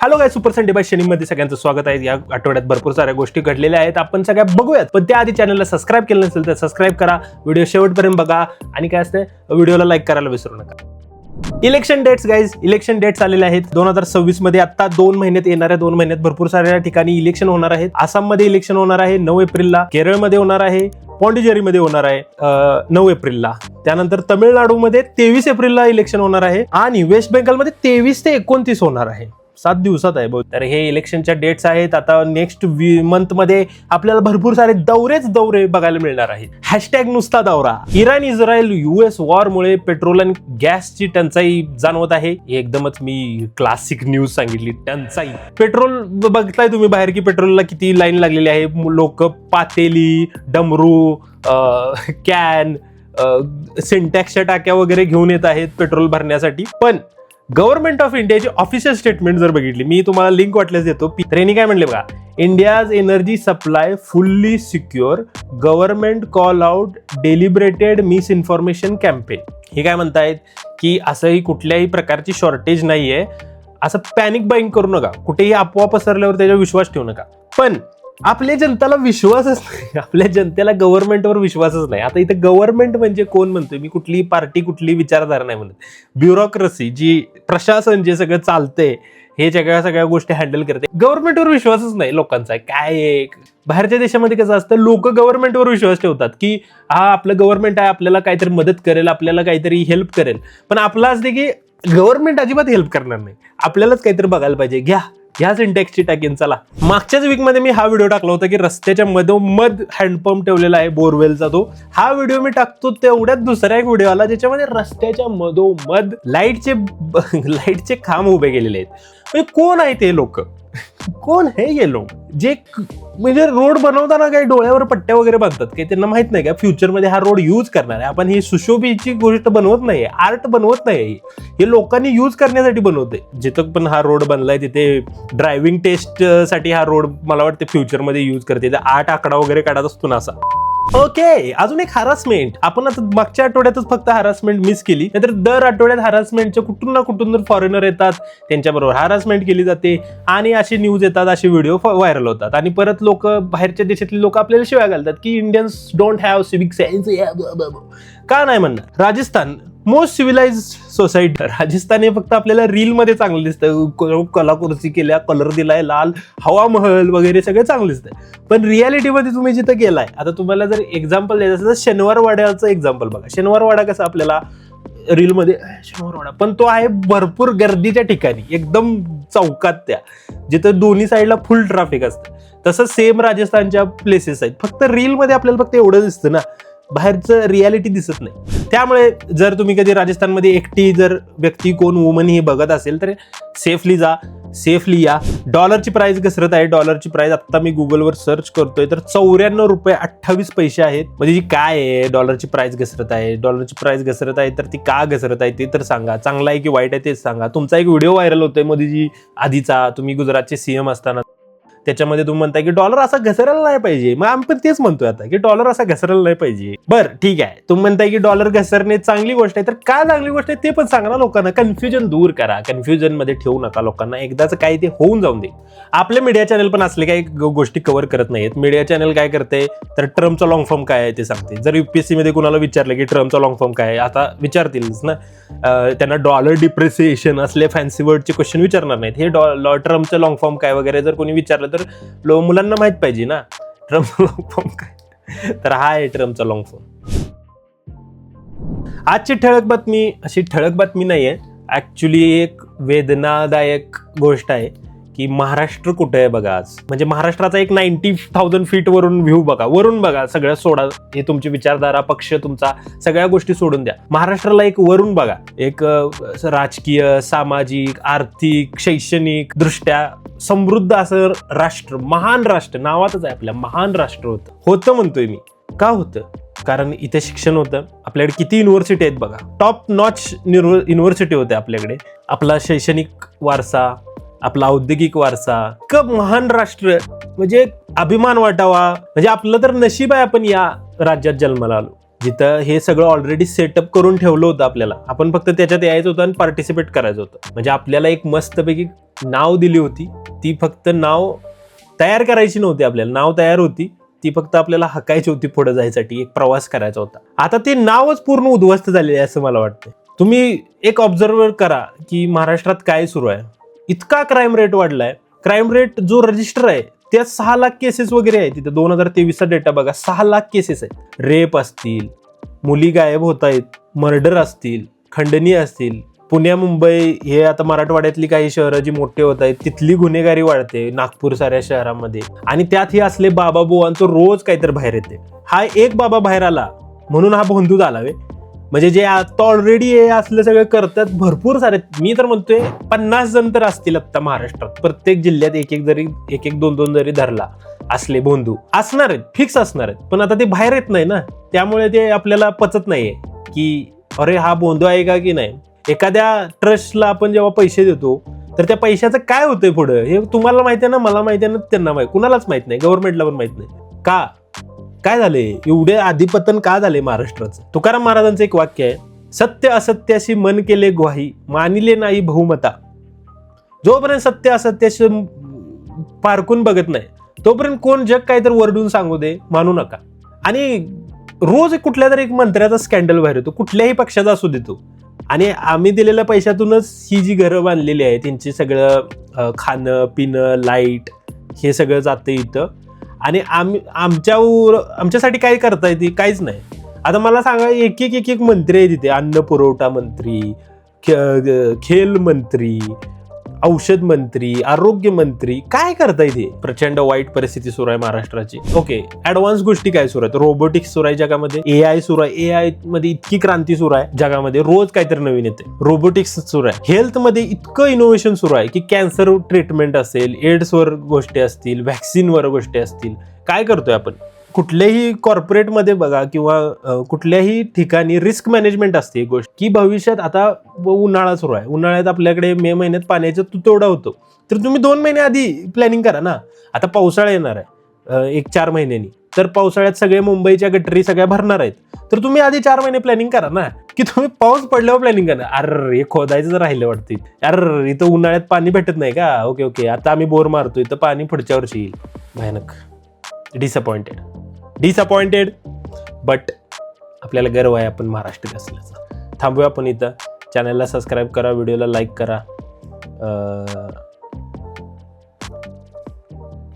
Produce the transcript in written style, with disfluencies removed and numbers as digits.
Hello guys, super Sunday by शनीमध्ये सगळ्यांचं स्वागत आहे। या आठवड्यात भरपूर साऱ्या गोष्टी घडलेल्या आहेत, आपण सगळ्या बघूयात। पण त्याआधी चॅनलला सबस्क्राइब केलं नसेल तर सबस्क्राइब करा, व्हिडिओ शेवटपर्यंत बघा आणि काय असतं व्हिडिओला लाईक करायला विसरू नका। Election dates guys, election dates आलेले आहेत 2026 मध्ये। आता 2 महिन्यात, येणाऱ्या 2 महिन्यात भरपूर साऱ्या ठिकाणी इलेक्शन होणार आहेत। आसाममध्ये इलेक्शन होणार आहे 9 एप्रिलला, केरळमध्ये होणार आहे, पॉंडिचेरीमध्ये होणार आहे 9 एप्रिलला, त्यानंतर तमिळनाडूमध्ये 23 एप्रिलला इलेक्शन होणार आहे आणि वेस्ट बेंगॉलमध्ये 23 ते 29 होणार आहे। 7 दिवसात आहे बहुत। तर हे इलेक्शनच्या डेट्स आहेत। आता नेक्स्ट मंथ मध्ये आपल्याला भरपूर सारे दौरे बघायला मिळणार आहेत। हॅशटॅग नुसता दौरा। इराण इस्रायल US वॉर मुळे पेट्रोल आणि गॅसची टंचाई जाणवत आहे। एकदमच मी क्लासिक न्यूज सांगितली, टंचाई। पेट्रोल बघताय तुम्ही बाहेर की पेट्रोलला किती लाईन लागलेली आहे। लोक पातेली, डमरू, कॅन, सिंटॅक्सच्या टाक्या वगैरे घेऊन येत आहेत पेट्रोल भरण्यासाठी। पण गव्हर्नमेंट ऑफ इंडियाची ऑफिशियल स्टेटमेंट जर बघितली, मी तुम्हाला लिंक वाटल्यास देतो। तर यांनी काय म्हणले बघा, India's energy supply fully secure, government call out deliberated misinformation campaign. हे काय म्हणतायत की असंही कुठल्याही प्रकारची शॉर्टेज नाहीये, असं पॅनिक बाईंग करू नका, कुठेही अफवा पसरल्यावर त्याच्यावर विश्वास ठेवू नका। पण आपल्या जनतेला विश्वासच नाही, आपल्या जनतेला गव्हर्नमेंटवर विश्वासच नाही। आता इथे गव्हर्नमेंट म्हणजे कोण म्हणतोय मी, कुठली पार्टी, कुठली विचारधारा नाही म्हणत। ब्युरोक्रेसी, जी प्रशासन जे सगळं चालतंय, हे सगळ्या गोष्टी हँडल करते, गव्हर्नमेंटवर विश्वासच नाही लोकांचा। काय बाहेरच्या देशामध्ये कसं असतं, लोक गव्हर्नमेंटवर विश्वास ठेवतात की हा आपलं गव्हर्नमेंट आहे, आपल्याला काहीतरी मदत करेल, आपल्याला काहीतरी हेल्प करेल। पण आपलं असते की गव्हर्नमेंट अजिबात हेल्प करणार नाही, आपल्यालाच काहीतरी बघायला पाहिजे। ह्या सिंटॅक्सची टाकीन चला। मागच्याच वीकमध्ये मी हा व्हिडिओ टाकला होता की रस्त्याच्या मधोमध हँडपंप ठेवलेला आहे बोरवेलचा। तो हा व्हिडिओ मी टाकतो तेवढ्यात दुसरा एक व्हिडिओ आला ज्याच्यामध्ये रस्त्याच्या मधोमध लाईटचे खांब उभे केलेले आहेत। म्हणजे कोण आहे ते लोक, कोण हे लोक जे म्हणजे रोड बनवताना काही डोळ्यावर पट्ट्या वगैरे बांधतात, काही त्यांना माहित नाही का फ्युचरमध्ये हा रोड यूज करणार आहे आपण। ही सुशोभीची गोष्ट बनवत नाही, आर्ट बनवत नाही, हे लोकांनी यूज करण्यासाठी बनवते। जिथं पण हा रोड बनलाय तिथे ड्रायव्हिंग टेस्ट साठी हा रोड मला वाटतं फ्युचरमध्ये यूज करते। 8 आकडा वगैरे काढत असतो ना असा। ओके, अजून एक हॅरासमेंट। आपण आता मागच्या आठवड्यातच फक्त हॅरासमेंट मिस केली, नाहीतर दर आठवड्यात हॅरासमेंटच्या कुठून ना कुठून जर फॉरेनर येतात त्यांच्याबरोबर हॅरासमेंट केली जाते आणि अशी न्यूज येतात, असे व्हिडिओ व्हायरल होतात आणि परत लोक, बाहेरच्या देशातले लोक आपल्याला शिव्या घालतात की Indians don't have civic sense. का नाही म्हणणार, Rajasthan most civilise society. Rajasthan हे फक्त आपल्याला रील मध्ये चांगलं दिसतं, कलाकुर्सी केल्या, कलर दिलाय लाल, हवा महल वगैरे सगळं चांगलं दिसतंय। पण रियालिटीमध्ये तुम्ही जिथं गेलाय, आता तुम्हाला जर एक्झाम्पल द्यायचं असेल तर शनिवार वाड्याचं एक्झाम्पल बघा। शनिवार वाडा कसा आपल्याला रीलमध्ये शनिवार वाडा, पण तो आहे भरपूर गर्दीच्या ठिकाणी, एकदम चौकात, त्या जिथं दोन्ही साईडला फुल ट्रॅफिक असतं। तसं सेम राजस्थानच्या प्लेसेस आहेत, फक्त रीलमध्ये आपल्याला फक्त एवढं दिसतं ना, बाहेरचं रियालिटी दिसत नाही। त्यामुळे जर तुम्ही कधी राजस्थानमध्ये एकटी जर व्यक्ती कोण वुमन ही बघत असेल तर सेफली जा, सेफली या। डॉलरची प्राइस घसरत आहे। डॉलरची प्राइस आता मी गुगलवर सर्च करतोय तर ₹94.28 आहेत। म्हणजे जी काय आहे, डॉलरची प्राइस घसरत आहे, डॉलरची प्राइस घसरत आहे, तर ती का घसरत आहे ते तर सांगा। चांगला आहे की वाईट आहे तेच सांगा। तुमचा एक व्हिडिओ व्हायरल होतोय मोदीजी आधीचा, तुम्ही गुजरातचे CM असताना, त्याच्यामध्ये तुम्ही म्हणताय की डॉलर असा घसरायला नाही पाहिजे। मग आम्ही पण तेच म्हणतोय आता की डॉलर असा घसरायला नाही पाहिजे। बरं ठीक आहे, तुम्ही म्हणताय की डॉलर घसरणे चांगली गोष्ट आहे, तर काय चांगली गोष्ट आहे ते पण सांगा ना लोकांना। कन्फ्युजन दूर करा, कन्फ्युजन मध्ये ठेवू नका लोकांना, एकदाच काय ते होऊन जाऊन दे। आपले मीडिया चॅनल पण असले काही गोष्टी कव्हर करत नाहीत। मीडिया चॅनल काय करते तर ट्रम्पचा लॉंग फॉर्म काय आहे ते सांगते। जर UPSC मध्ये कुणाला विचारलं की ट्रम्पचा लॉंग फॉर्म काय आहे, आता विचारतीलच ना, त्यांना डॉलर डिप्रिसिएशन असले फॅन्सी वर्डचे क्वेश्चन विचारणार नाहीत। हे ट्रम्पचं लॉंग फॉर्म काय वगैरे जर कोणी विचारलं तर मुलांना माहित पाहिजे ना ट्रम्पचा लॉंग फॉर्म काय। तर हा आहे ट्रम्पचा लॉंग फॉर्म। आजची ठळक बातमी अशी ठळक बातमी नाहीये, ऍक्च्युली एक वेदनादायक गोष्ट आहे की महाराष्ट्र कुठे आहे बघा आज। म्हणजे महाराष्ट्राचा एक 90,000 फीट वरून व्ह्यू बघा, वरून बघा, सगळं सोडा, हे तुमची विचारधारा, पक्ष, तुमचा सगळ्या गोष्टी सोडून द्या। महाराष्ट्राला एक वरून बघा, एक राजकीय, सामाजिक, आर्थिक, शैक्षणिक दृष्ट्या समृद्ध असं राष्ट्र, महान राष्ट्र, नावातच आहे आपल्या, महान राष्ट्र होतं म्हणतोय मी। का होतं? कारण इथे शिक्षण होतं, आपल्याकडे किती युनिव्हर्सिटी आहेत बघा, टॉप नॉच युनिव्हर्सिटी होते आपल्याकडे, आपला शैक्षणिक वारसा, आपला औद्योगिक वारसा, खूप महान राष्ट्र, म्हणजे अभिमान वाटावा। म्हणजे आपलं तर नशीब आहे आपण या राज्यात जन्माला आलो। जिथं हे सगळं ऑलरेडी सेटअप करून ठेवलं होतं आपल्याला. आपण फक्त त्याच्यात यायचं होतं आणि पार्टिसिपेट करायचं होतं. म्हणजे आपल्याला एक मस्तपैकी नाव दिली होती, ती फक्त नाव तयार करायची नव्हती, आपल्याला नाव तयार होती, ती फक्त आपल्याला हकायची होती पुढे जायसाठी, एक प्रवास करायचा होता. आता ते नावच पूर्ण उद्ध्वस्त झालेले आहे असं मला वाटतं. तुम्ही एक ऑब्झर्व करा की महाराष्ट्रात काय सुरू आहे. इतका क्राईम रेट वाढलाय. क्राईम रेट जो रजिस्टर आहे त्यात 6 लाख केसेस वगैरे आहेत. तिथे 2023चा डेटा बघा, 6 लाख केसेस आहेत. रेप असतील, मुली गायब होत आहेत, मर्डर असतील, खंडणी असतील. पुण्या मुंबई हे आता मराठवाड्यातली काही शहरं जी मोठे होत आहेत तिथली गुन्हेगारी वाढते, नागपूर साऱ्या शहरामध्ये. आणि त्यात हे असले बाबा बुवांचं रोज काहीतरी बाहेर येते. हा एक बाबा बाहेर आला म्हणून हा भोंदू झालावे. म्हणजे जे आता ऑलरेडी हे असलं सगळं करतात भरपूर सारे, मी तर म्हणतोय 50 जण तर असतील आता महाराष्ट्रात. प्रत्येक जिल्ह्यात एक दोन जरी धरला असले भोंदू असणार आहेत, फिक्स असणार आहेत. पण आता ते बाहेर येत नाही ना, त्यामुळे ते आपल्याला पचत नाहीये की अरे हा भोंदू आहे का की नाही. एखाद्या ट्रस्टला आपण जेव्हा पैसे देतो तर त्या पैशाचं काय होतंय पुढं हे तुम्हाला माहिती आहे ना, मला माहिती आहे ना, त्यांना माहिती, कुणालाच माहित नाही, गव्हर्नमेंटला पण माहित नाही. का काय झाले एवढे अधिपतन का झाले महाराष्ट्राचं. तुकाराम महाराजांचं एक वाक्य आहे, सत्य असत्याशी मन केले ग्वाही, मानिले नाही बहुमता. जोपर्यंत सत्य असत्याशी पारखून बघत नाही तोपर्यंत कोण जग काहीतरी वरडून सांगू दे, मानू नका. आणि रोज कुठल्या तरी एक मंत्र्याचा स्कॅन्डल बाहेर येतो, कुठल्याही पक्षाचा असू देतो. आणि आम्ही दिलेल्या पैशातूनच ही जी घरं बांधलेली आहे त्यांची सगळं खाणं पिणं लाईट हे सगळं जातं इथं. आणि आमच्यासाठी काय करता येते, काहीच नाही. आता मला सांगा, एक एक मंत्री आहे तिथे, अन्न पुरवठा मंत्री, खेल मंत्री, औषध मंत्री, आरोग्य मंत्री, काय करता येते. प्रचंड वाईट परिस्थिती सुरू आहे महाराष्ट्राची. ओके, ऍडव्हान्स गोष्टी काय सुरू आहेत, रोबोटिक्स सुरू आहे जगामध्ये, AI सुरू आहे, AI मध्ये इतकी क्रांती सुरू आहे जगामध्ये, रोज काहीतरी नवीन येते. रोबोटिक्स सुरू आहे, हेल्थ मध्ये इतकं इनोव्हेशन सुरू आहे की कॅन्सर ट्रीटमेंट असेल, एड्स वर गोष्टी असतील, व्हॅक्सिन वर गोष्टी असतील. काय करतोय आपण, कुठल्याही कॉर्पोरेटमध्ये बघा किंवा कुठल्याही ठिकाणी रिस्क मॅनेजमेंट असते गोष्ट की भविष्यात आता उन्हाळा सुरू आहे, उन्हाळ्यात आपल्याकडे मे महिन्यात पाण्याचा तुटवडा होतो, तर तुम्ही 2 महिने आधी प्लॅनिंग करा ना. आता पावसाळा येणार आहे 1-4 महिन्यांनी, तर पावसाळ्यात सगळे मुंबईच्या गटरी सगळ्या भरणार आहेत, तर तुम्ही आधी 4 महिने प्लॅनिंग करा ना, की तुम्ही पाऊस पडल्यावर प्लॅनिंग करा. अरे हे खोदायचं जर राहिलं वाटतं, अरे इथं उन्हाळ्यात पाणी भेटत नाही का, ओके आता आम्ही बोर मारतोय तर पाणी पुढच्या वर्षी येईल. भयानक डिसअपॉइंटेड. बट आपल्याला गर्व आहे आपण महाराष्ट्रीय असल्याचा. थांबूया आपण इथं. चॅनलला सबस्क्राईब करा, व्हिडिओला लाईक करा.